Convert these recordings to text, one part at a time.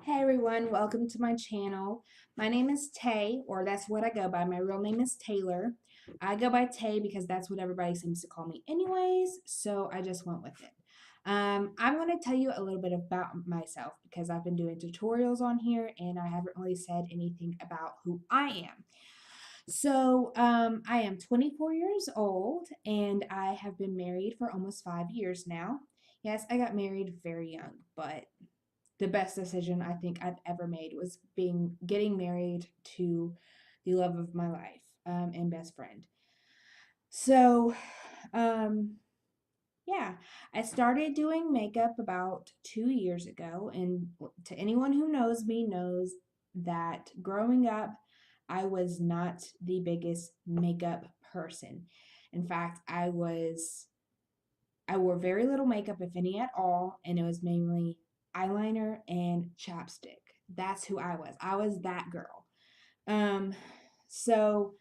Hey everyone, welcome to my channel. My name is Tay, or that's what I go by. My real name is Taylor. I go by Tay because that's what everybody seems to call me anyways, so I just went with it. I'm going to tell you a little bit about myself because I've been doing tutorials on here and I haven't really said anything about who I am. I am 24 years old and I have been married for almost 5 years now. Yes, I got married very young, but the best decision I think I've ever made was getting married to the love of my life and best friend. So, um, yeah, I started doing makeup about 2 years ago, and to anyone who knows me knows that growing up, I was not the biggest makeup person. In fact, I wore very little makeup, if any at all, and it was mainly eyeliner and chapstick. That's who I was. I was that girl. Um, so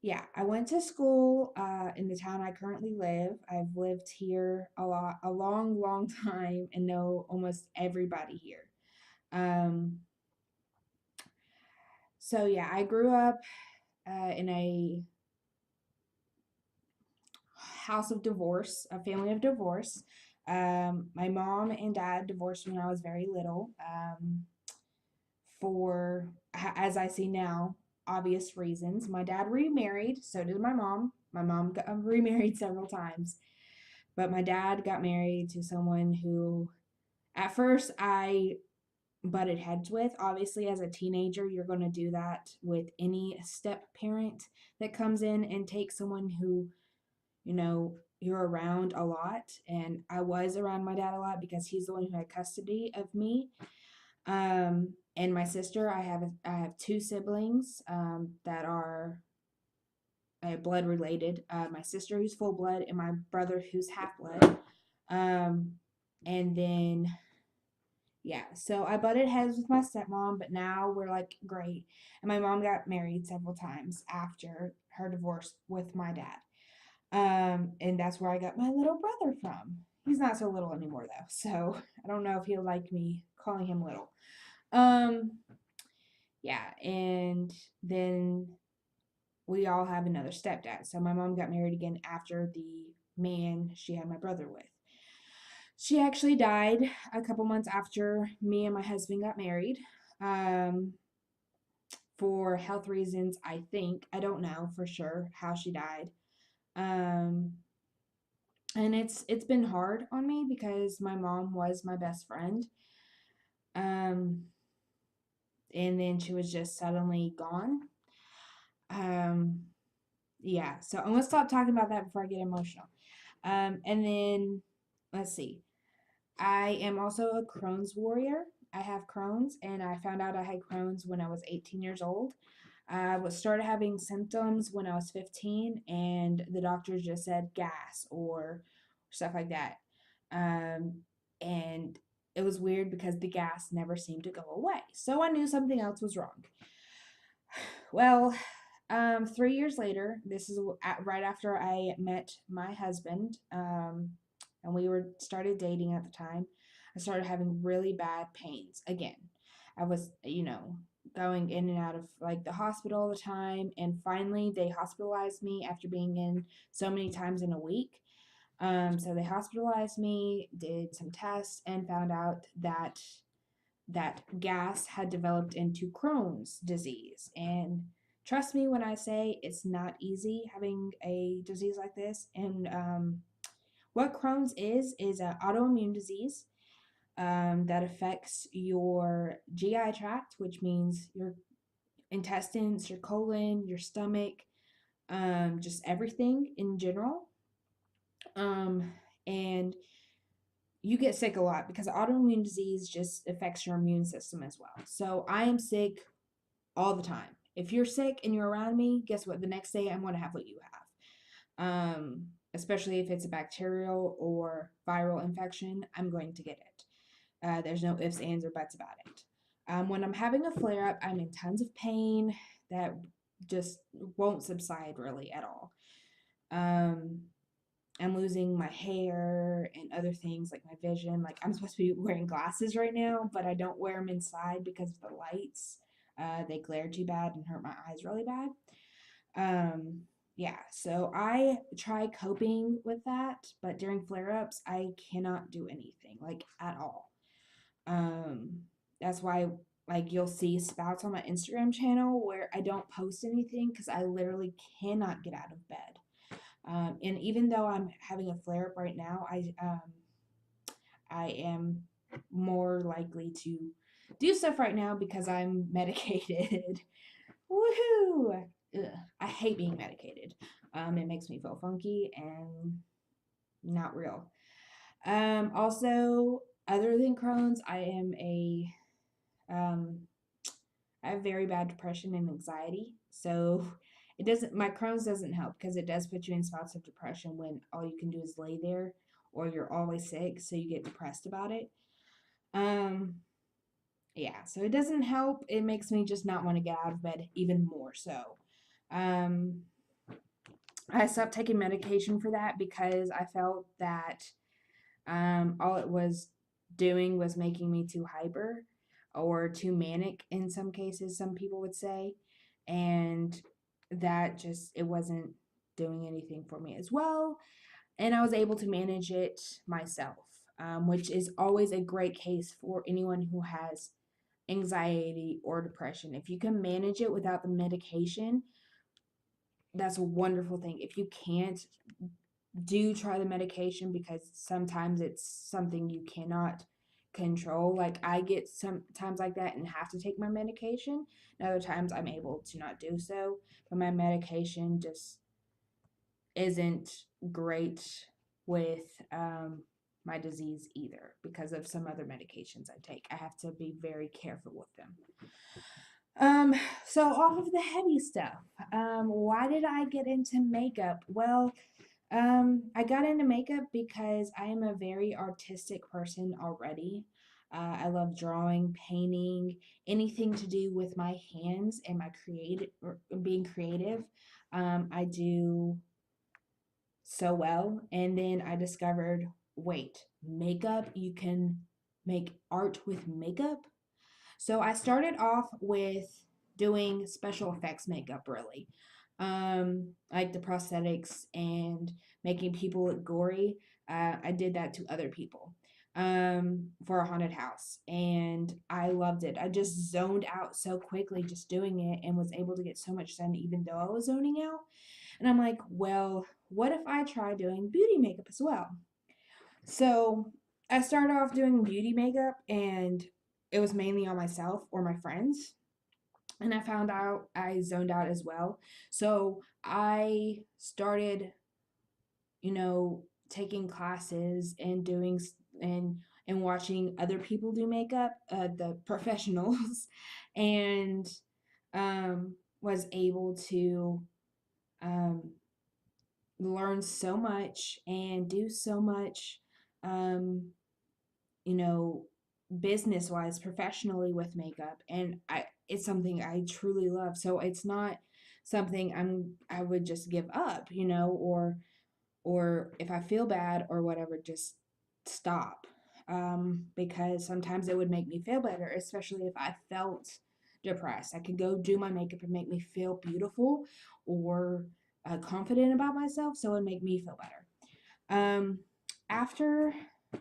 yeah, I went to school in the town I currently live. I've lived here a long, long time, and know almost everybody here. Um, yeah, I grew up in a house of divorce, a family of divorce. My mom and dad divorced when I was very little. For, as I see now, obvious reasons. My dad remarried, so did my mom. My mom got remarried several times, but my dad got married to someone who, at first, I butted heads with. Obviously, as a teenager, you're going to do that with any step parent that comes in and takes someone who, you're around a lot. And I was around my dad a lot because he's the one who had custody of me. And my sister, I have two siblings that are blood related. My sister who's full blood, and my brother who's half blood. Um, and then yeah, so I butted heads with my stepmom, but now we're like great. And my mom got married several times after her divorce with my dad. And that's where I got my little brother from. He's not so little anymore though, so I don't know if he'll like me calling him little. Um, yeah, and then we all have another stepdad. So my mom got married again after the man she had my brother with. She actually died a couple months after me and my husband got married. Um, for health reasons, I think. I don't know for sure how she died. Um, and it's been hard on me because my mom was my best friend. Um, and then she was just suddenly gone. Um, yeah, so I'm gonna stop talking about that before I get emotional. And then let's see. I am also a Crohn's warrior. I have Crohn's, and I found out I had Crohn's when I was 18 years old. I was started having symptoms when I was 15, and the doctors just said gas or stuff like that. Um, and it was weird because the gas never seemed to go away. So I knew something else was wrong. Well, 3 years later, this is right after I met my husband, and we were started dating at the time. I started having really bad pains again. I was, going in and out of like the hospital all the time, and finally they hospitalized me after being in so many times in a week. So they hospitalized me, did some tests, and found out that gas had developed into Crohn's disease. And trust me when I say it's not easy having a disease like this. And what Crohn's is an autoimmune disease that affects your GI tract, which means your intestines, your colon, your stomach, just everything in general. And you get sick a lot because autoimmune disease just affects your immune system as well. So I am sick all the time. If you're sick and you're around me, guess what? The next day I'm going to have what you have. Especially if it's a bacterial or viral infection, I'm going to get it. There's no ifs, ands, or buts about it. When I'm having a flare up, I'm in tons of pain that just won't subside really at all. Um, I'm losing my hair and other things like my vision. Like I'm supposed to be wearing glasses right now, but I don't wear them inside because of the lights. They glare too bad and hurt my eyes really bad. Um, yeah, so I try coping with that, but during flare ups, I cannot do anything like at all. Um, that's why like you'll see spouts on my Instagram channel where I don't post anything because I literally cannot get out of bed. And even though I'm having a flare up right now, I am more likely to do stuff right now because I'm medicated. Woohoo! Ugh, I hate being medicated. It makes me feel funky and not real. Also, other than Crohn's, um, I have very bad depression and anxiety. So it doesn't, my Crohn's doesn't help because it does put you in spots of depression when all you can do is lay there or you're always sick. So you get depressed about it. Um, yeah, so it doesn't help. It makes me just not want to get out of bed even more so. Um, I stopped taking medication for that because I felt that all it was doing was making me too hyper or too manic in some cases, some people would say. And that just, it wasn't doing anything for me as well. And I was able to manage it myself, which is always a great case for anyone who has anxiety or depression. If you can manage it without the medication, that's a wonderful thing. If you can't, do try the medication because sometimes it's something you cannot control. Like I get some times like that and have to take my medication. And other times I'm able to not do so. But my medication just isn't great with my disease either because of some other medications I take. I have to be very careful with them. Um, so off of the heavy stuff, why did I get into makeup? Well, I got into makeup because I am a very artistic person already. I love drawing, painting, anything to do with my hands and my creative or being creative. I do so well. And then I discovered, wait, makeup, you can make art with makeup. So I started off with doing special effects makeup, really, like the prosthetics and making people look gory. I did that to other people for a haunted house, and I loved it. I just zoned out so quickly just doing it and was able to get so much done, even though I was zoning out. And I'm like, well, what if I try doing beauty makeup as well? So I started off doing beauty makeup and it was mainly on myself or my friends. And I found out I zoned out as well. So I started, taking classes and doing and watching other people do makeup, the professionals, and was able to um, learn so much and do so much, um, you know, business wise, professionally with makeup. And it's something I truly love. So it's not something I would just give up, or if I feel bad or whatever, just stop. Because sometimes it would make me feel better, especially if I felt depressed. I could go do my makeup and make me feel beautiful or confident about myself, so it would make me feel better. After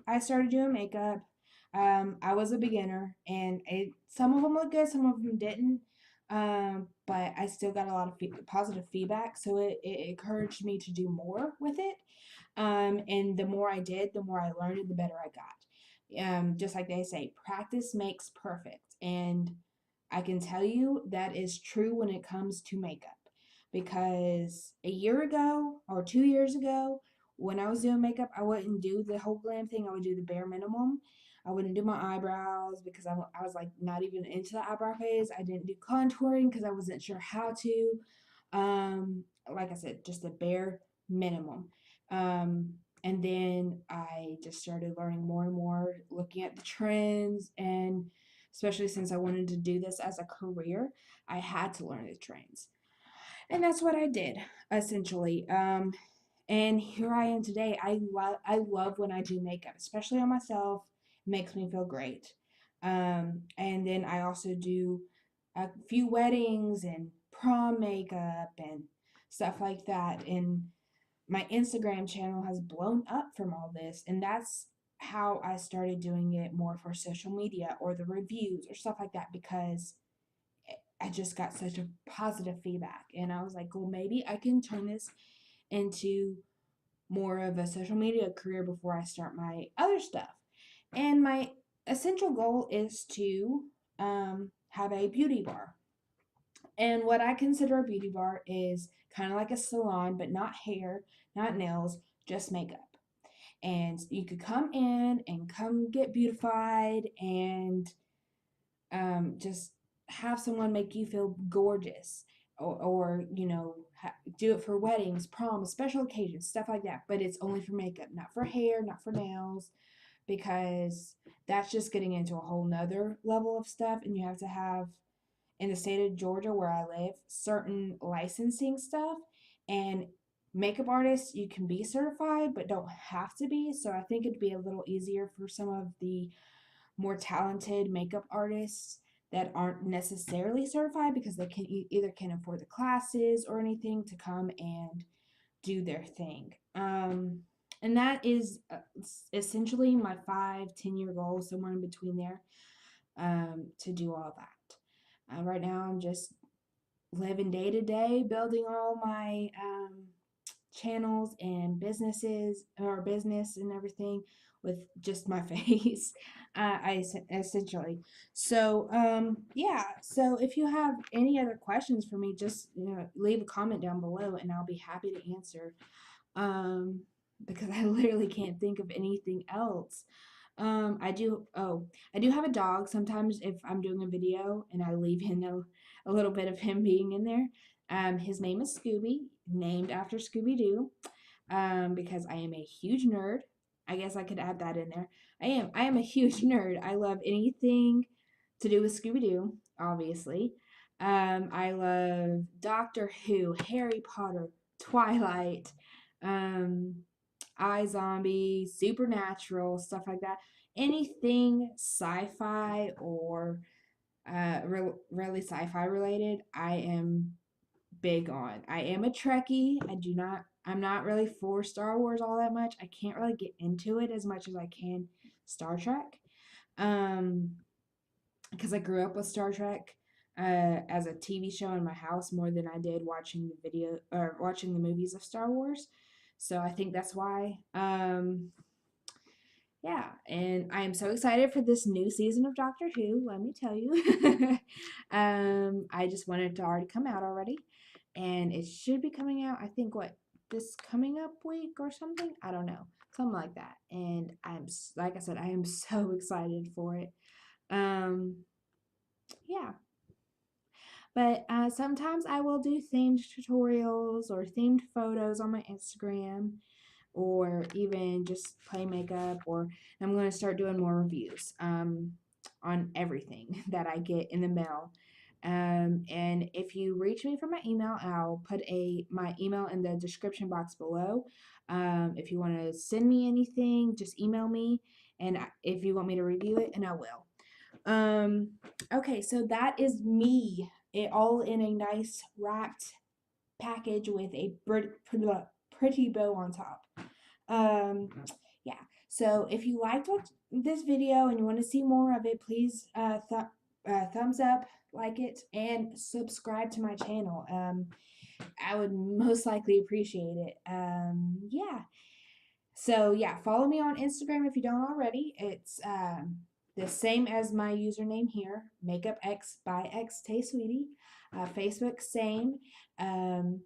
I started doing makeup, I was a beginner, and some of them looked good, some of them didn't. But I still got a lot of positive feedback, so it encouraged me to do more with it. And the more I did, the more I learned, and the better I got. Just like they say, practice makes perfect, and I can tell you that is true when it comes to makeup. Because a year ago or 2 years ago, when I was doing makeup, I wouldn't do the whole glam thing. I would do the bare minimum. I wouldn't do my eyebrows because I was like not even into the eyebrow phase. I didn't do contouring because I wasn't sure how to. Like I said, just a bare minimum. And then I just started learning more and more, looking at the trends, and especially since I wanted to do this as a career, I had to learn the trends. And that's what I did, essentially. And here I am today. I love when I do makeup, especially on myself. It makes me feel great. And then I also do a few weddings and prom makeup and stuff like that. And my Instagram channel has blown up from all this, and that's how I started doing it more for social media or the reviews or stuff like that, because I just got such a positive feedback, and I was like, well, maybe I can turn this into more of a social media career before I start my other stuff. And my essential goal is to have a beauty bar. And what I consider a beauty bar is kind of like a salon, but not hair, not nails, just makeup. And you could come in and come get beautified and just have someone make you feel gorgeous, or do it for weddings, proms, special occasions, stuff like that. But it's only for makeup, not for hair, not for nails, because that's just getting into a whole nother level of stuff. And you have to have, in the state of Georgia where I live, certain licensing stuff. And makeup artists, you can be certified, but don't have to be. So I think it'd be a little easier for some of the more talented makeup artists that aren't necessarily certified, because they can either can afford the classes or anything to come and do their thing. And that is essentially my 5-10 year goal, somewhere in between there, to do all that. Right now, I'm just living day to day, building all my channels and businesses, or business and everything, with just my face. I essentially. So yeah. So if you have any other questions for me, just leave a comment down below, and I'll be happy to answer. Um, because I literally can't think of anything else. I do have a dog. Sometimes if I'm doing a video and I leave in a little bit of him being in there. His name is Scooby, named after Scooby Doo, because I am a huge nerd. I guess I could add that in there. I am a huge nerd. I love anything to do with Scooby Doo, obviously. I love Doctor Who, Harry Potter, Twilight, um, iZombie, Supernatural, stuff like that. Anything sci-fi or really sci-fi related, I am big on. I am a Trekkie. I'm not really for Star Wars all that much. I can't really get into it as much as I can Star Trek. Um, because I grew up with Star Trek as a TV show in my house more than I did watching the video or watching the movies of Star Wars. So I think that's why. Yeah, and I am so excited for this new season of Doctor Who, let me tell you. I just wanted it to already come out already, and it should be coming out, I think, this coming up week or something? I don't know. Something like that. And like I said, I am so excited for it. Yeah. But sometimes I will do themed tutorials or themed photos on my Instagram, or even just play makeup, or I'm going to start doing more reviews on everything that I get in the mail. And if you reach me for my email, I'll put my email in the description box below. If you want to send me anything, just email me, and if you want me to review it, and I will. Okay, so that is me, it all in a nice wrapped package with a pretty bow on top. Yeah. So if you liked this video and you want to see more of it, please thumbs up, like it, and subscribe to my channel. I would most likely appreciate it. Yeah. So yeah, follow me on Instagram if you don't already. It's the same as my username here, Makeup X by X Tay Sweetie. Facebook same. Um,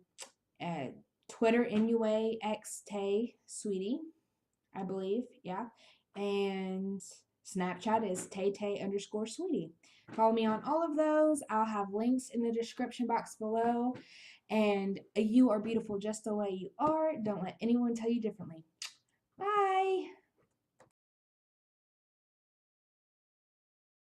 uh, Twitter NUA X Tay Sweetie, I believe. Yeah, and Snapchat is Tay Tay _ Sweetie. Follow me on all of those. I'll have links in the description box below. And you are beautiful just the way you are. Don't let anyone tell you differently. Bye.